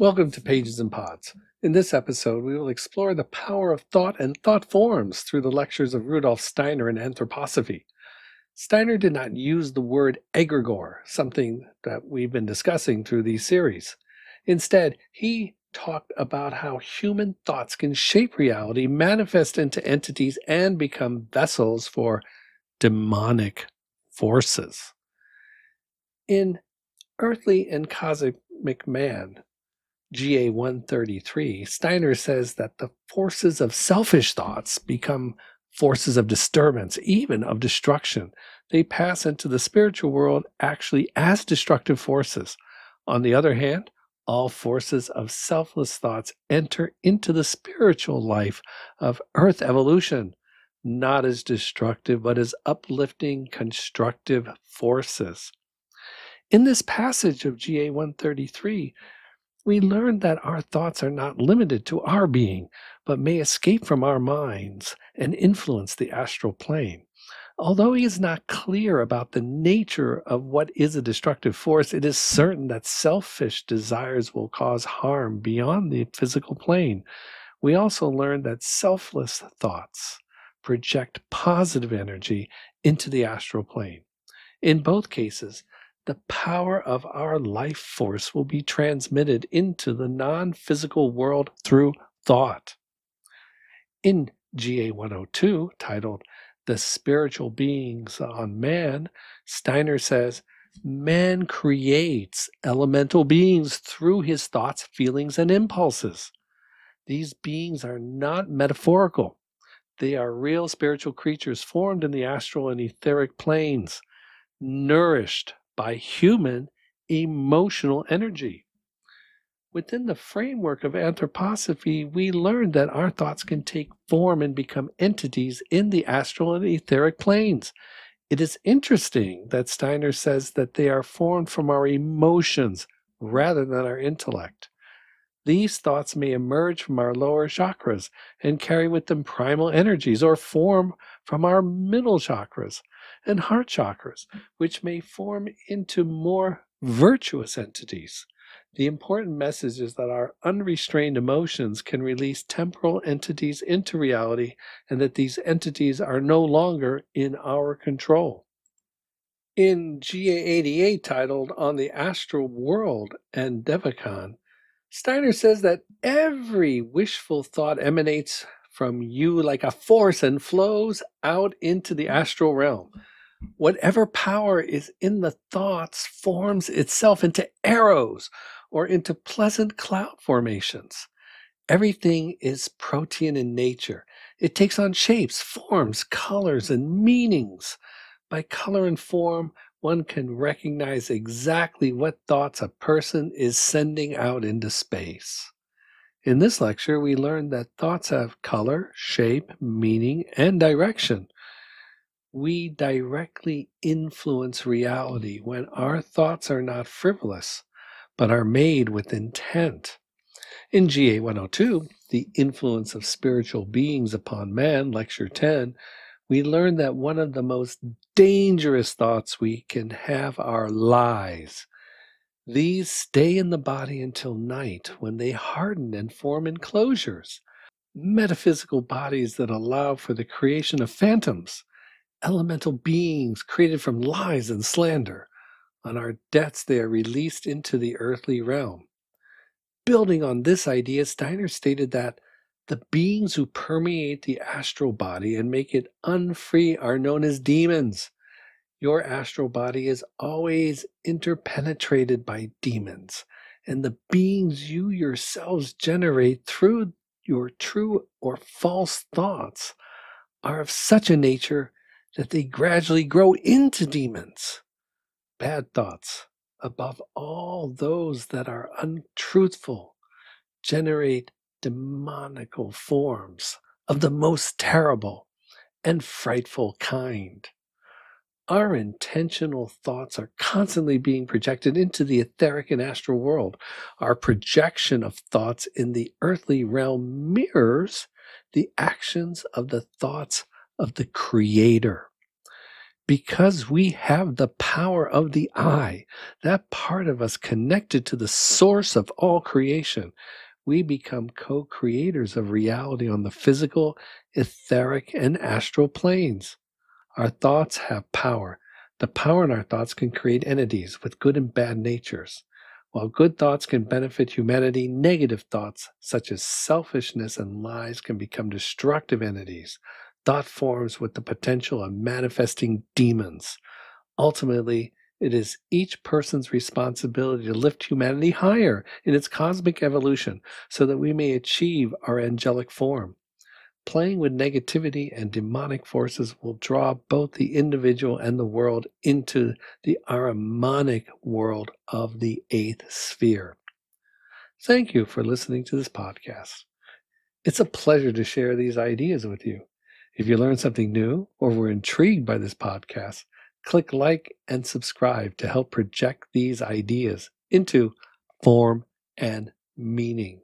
Welcome to Pages and Pods. In this episode, we will explore the power of thought and thought forms through the lectures of Rudolf Steiner in anthroposophy. Steiner did not use the word egregore, something that we've been discussing through these series. Instead, he talked about how human thoughts can shape reality, manifest into entities, and become vessels for demonic forces. In Earthly and Cosmic Man, GA 133, Steiner says that the forces of selfish thoughts become forces of disturbance, even of destruction. They pass into the spiritual world actually as destructive forces. On the other hand, all forces of selfless thoughts enter into the spiritual life of Earth evolution, not as destructive, but as uplifting, constructive forces. In this passage of GA 133, we learn that our thoughts are not limited to our being, but may escape from our minds and influence the astral plane. Although he is not clear about the nature of what is a destructive force, it is certain that selfish desires will cause harm beyond the physical plane. We also learn that selfless thoughts project positive energy into the astral plane. In both cases, the power of our life force will be transmitted into the non-physical world through thought. In GA 102, titled The Spiritual Beings on Man, Steiner says, man creates elemental beings through his thoughts, feelings, and impulses. These beings are not metaphorical. They are real spiritual creatures formed in the astral and etheric planes, nourished by human emotional energy. Within the framework of anthroposophy, we learned that our thoughts can take form and become entities in the astral and etheric planes. It is interesting that Steiner says that they are formed from our emotions rather than our intellect. These thoughts may emerge from our lower chakras and carry with them primal energies, or form from our middle chakras and heart chakras, which may form into more virtuous entities. The important message is that our unrestrained emotions can release temporal entities into reality, and that these entities are no longer in our control. In GA 88, titled On the Astral World and Devachan, Steiner says that every wishful thought emanates from you like a force and flows out into the astral realm. Whatever power is in the thoughts forms itself into arrows or into pleasant cloud formations. Everything is protean in nature. It takes on shapes, forms, colors, and meanings. By color and form, one can recognize exactly what thoughts a person is sending out into space. In this lecture, we learned that thoughts have color, shape, meaning, and direction. We directly influence reality when our thoughts are not frivolous, but are made with intent. In GA 102, The Influence of Spiritual Beings Upon Man, Lecture 10, we learn that one of the most dangerous thoughts we can have are lies. These stay in the body until night, when they harden and form enclosures, metaphysical bodies that allow for the creation of phantoms, elemental beings created from lies and slander. On our deaths, they are released into the earthly realm. Building on this idea, Steiner stated that the beings who permeate the astral body and make it unfree are known as demons. Your astral body is always interpenetrated by demons, and the beings you yourselves generate through your true or false thoughts are of such a nature that they gradually grow into demons. Bad thoughts, above all those that are untruthful, generate demonical forms of the most terrible and frightful kind. Our intentional thoughts are constantly being projected into the etheric and astral world. Our projection of thoughts in the earthly realm mirrors the actions of the thoughts of the Creator. Because we have the power of the I, that part of us connected to the source of all creation, we become co-creators of reality on the physical, etheric, and astral planes. Our thoughts have power. The power in our thoughts can create entities with good and bad natures. While good thoughts can benefit humanity, negative thoughts, such as selfishness and lies, can become destructive entities, thought forms with the potential of manifesting demons. Ultimately, it is each person's responsibility to lift humanity higher in its cosmic evolution so that we may achieve our angelic form. Playing with negativity and demonic forces will draw both the individual and the world into the Ahrimanic world of the eighth sphere. Thank you for listening to this podcast. It's a pleasure to share these ideas with you. If you learned something new or were intrigued by this podcast, click like and subscribe to help project these ideas into form and meaning.